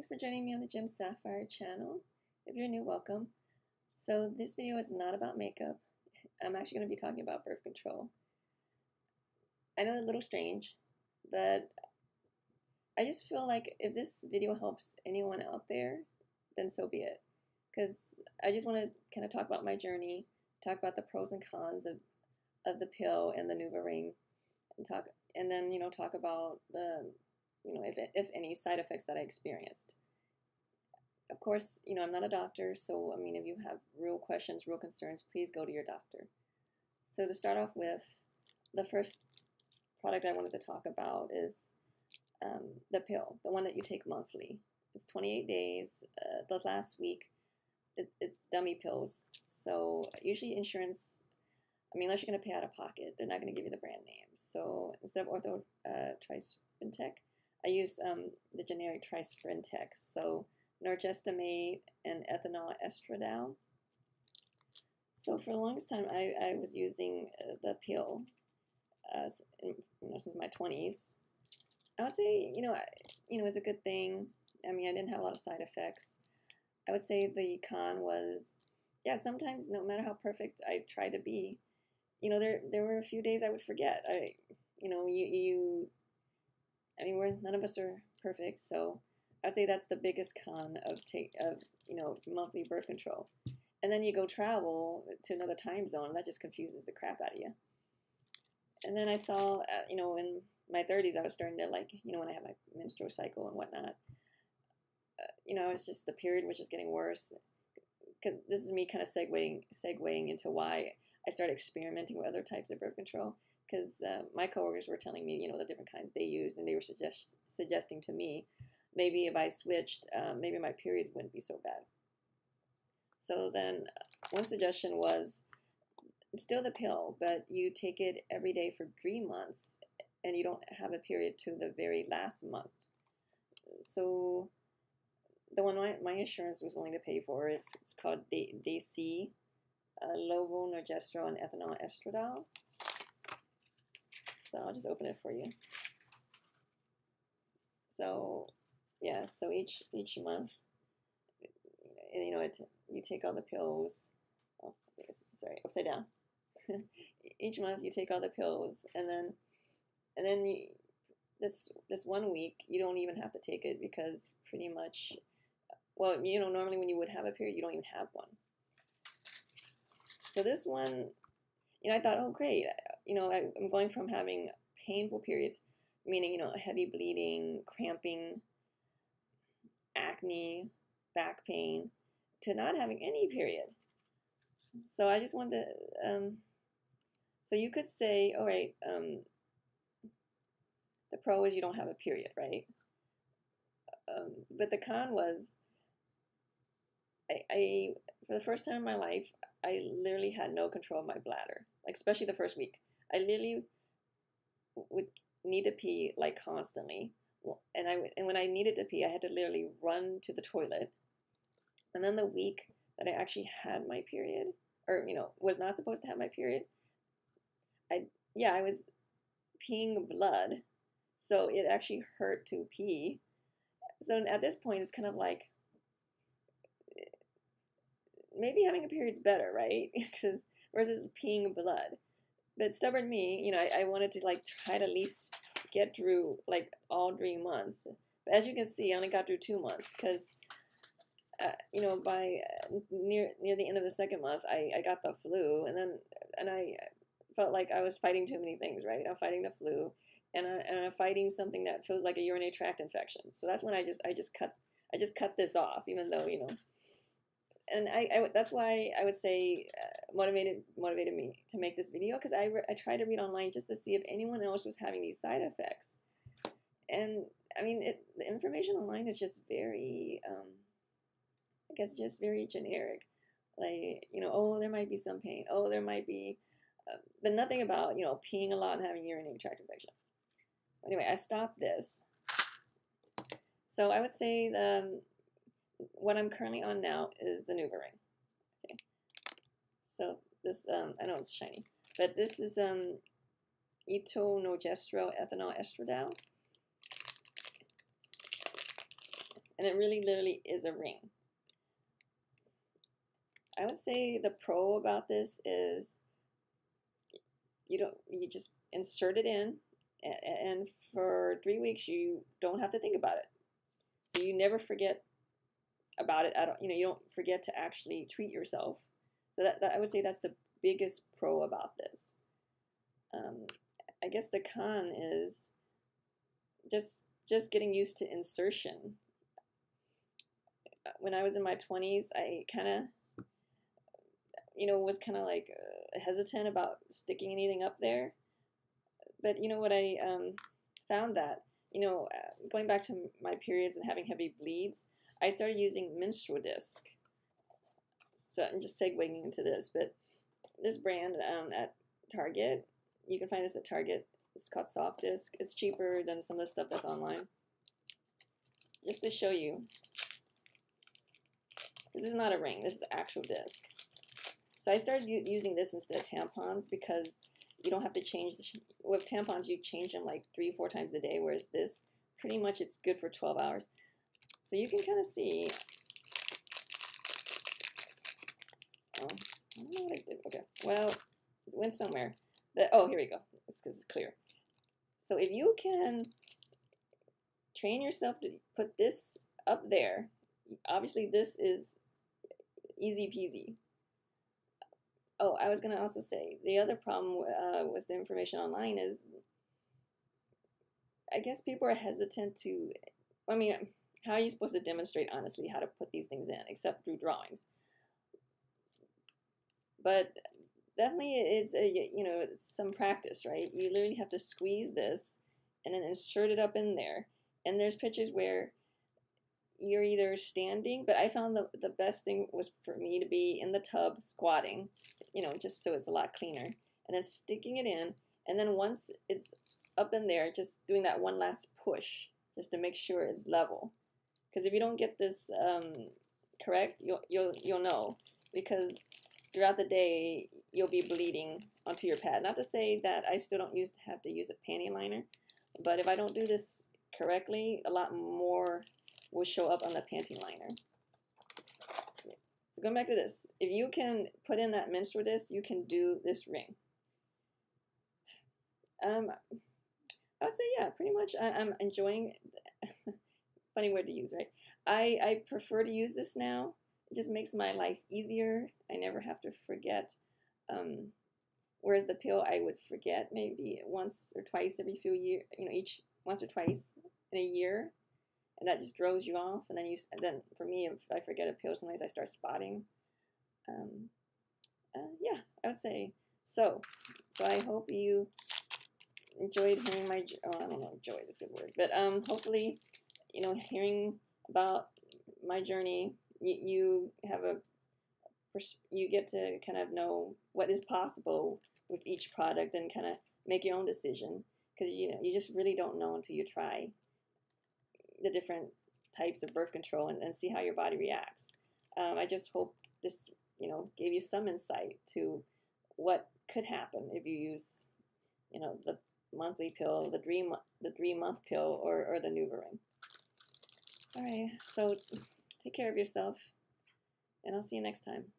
Thanks for joining me on the Gem Sapphire channel. If you're new, welcome. So this video is not about makeup. I'm actually going to be talking about birth control. I know it's a little strange, but I just feel like if this video helps anyone out there, then so be it. Because I just want to kind of talk about my journey, talk about the pros and cons of the pill and the Nuvaring, and then talk about the if any side effects that I experienced. Of course, I'm not a doctor, so if you have real questions, real concerns, please go to your doctor. So to start off with, the first product I wanted to talk about is the pill, the one that you take monthly. It's 28 days. The last week, it's dummy pills. So usually insurance, unless you're going to pay out of pocket, they're not going to give you the brand name. So instead of Ortho Tri-Sprintec, I use the generic Tri-Sprintec. So norgestimate and ethinyl estradiol. So for the longest time, I was using the pill since my 20s. I would say, it's a good thing. I didn't have a lot of side effects. I would say the con was, sometimes no matter how perfect I tried to be, there were a few days I would forget. None of us are perfect, so I'd say that's the biggest con of monthly birth control. And then you go travel to another time zone, that just confuses the crap out of you. And then I saw, in my 30s, I was starting to when I had my menstrual cycle and whatnot, it's just the period was just getting worse. Because this is me kind of segueing into why I started experimenting with other types of birth control. Because my coworkers were telling me, the different kinds they used, and they were suggesting to me, maybe if I switched, maybe my periods wouldn't be so bad. So then one suggestion was, it's still the pill, but you take it every day for 3 months, and you don't have a period to the very last month. So the one my insurance was willing to pay for, it's called Daysee, levonorgestrel and ethinyl estradiol. So I'll just open it for you. So so each month, you take all the pills. Oh, sorry, upside down. Each month you take all the pills, and then this 1 week you don't even have to take it because pretty much, normally when you would have a period, you don't even have one. So this one, I thought, oh great, I'm going from having painful periods, meaning heavy bleeding, cramping, acne, back pain, to not having any period. So I just wanted to, so you could say, all right, the pro is you don't have a period, right? But the con was, I for the first time in my life, I literally had no control of my bladder, especially the first week. I literally would need to pee constantly, and when I needed to pee, I had to literally run to the toilet. And then the week that I actually had my period, or was not supposed to have my period, I was peeing blood, so it actually hurt to pee. So at this point, it's kind of like, maybe having a period's better, right? versus peeing blood. But stubborn me, I wanted to try to at least get through all 3 months. But as you can see, I only got through 2 months because, by near the end of the second month, I got the flu, and I felt like I was fighting too many things, right? I'm fighting the flu, and I'm fighting something that feels like a urinary tract infection. So that's when I just cut this off, even though and that's why I would say motivated me to make this video, because I tried to read online just to see if anyone else was having these side effects. And the information online is just very, I guess, just very generic. Oh, there might be some pain. Oh, there might be, but nothing about, peeing a lot and having urinary tract infection. Anyway, I stopped this. So I would say what I'm currently on now is the Nuvaring. Okay. So this, I know it's shiny, but this is etonogestrel ethinyl estradiol. and it really literally is a ring. I would say the pro about this is you just insert it in, and for 3 weeks you don't have to think about it. So you never forget about it. You don't forget to actually treat yourself. So that I would say that's the biggest pro about this. I guess the con is just getting used to insertion. When I was in my 20s, I kind of, was kind of like hesitant about sticking anything up there. But you know what, I found that, going back to my periods and having heavy bleeds, I started using menstrual disc. So I'm just segueing into this, but this brand at Target, you can find this at Target. It's called Soft Disc. It's cheaper than some of the stuff that's online. Just to show you, this is not a ring. This is actual disc. So I started using this instead of tampons because you don't have to change with tampons. You change them like 3-4 times a day, whereas this, pretty much it's good for 12 hours. So you can kind of see. Oh, I don't know what I did. Okay, well, it went somewhere. Oh, here we go. It's because it's clear. So if you can train yourself to put this up there, obviously this is easy peasy. Oh, I was going to also say, the other problem with the information online is, I guess people are hesitant to, I mean, how are you supposed to demonstrate honestly how to put these things in, except through drawings? But definitely it's it's some practice, right? You literally have to squeeze this and then insert it up in there. And there's pictures where you're either standing, but I found the best thing was for me to be in the tub squatting, just so it's a lot cleaner, and then sticking it in, and then once it's up in there, just doing that one last push just to make sure it's level. Because if you don't get this correct, you'll know, because throughout the day you'll be bleeding onto your pad. Not to say that I still don't have to use a panty liner, but if I don't do this correctly, a lot more will show up on the panty liner. So going back to this, if you can put in that menstrual disc, you can do this ring. I would say, yeah, pretty much I'm enjoying, funny word to use, right? I prefer to use this now. It just makes my life easier. I never have to forget. Whereas the pill, I would forget maybe once or twice every few years, once or twice in a year. And that just throws you off. And then for me, if I forget a pill, sometimes I start spotting. Yeah, I would say so. So I hope you enjoyed hearing my, I don't know, enjoyed is a good word, but hopefully, hearing about my journey, you get to kind of know what is possible with each product and kind of make your own decision, because you just really don't know until you try the different types of birth control and see how your body reacts. I just hope this gave you some insight to what could happen if you use the monthly pill, the 3-month pill, or the Nuvaring. All right, so take care of yourself, and I'll see you next time.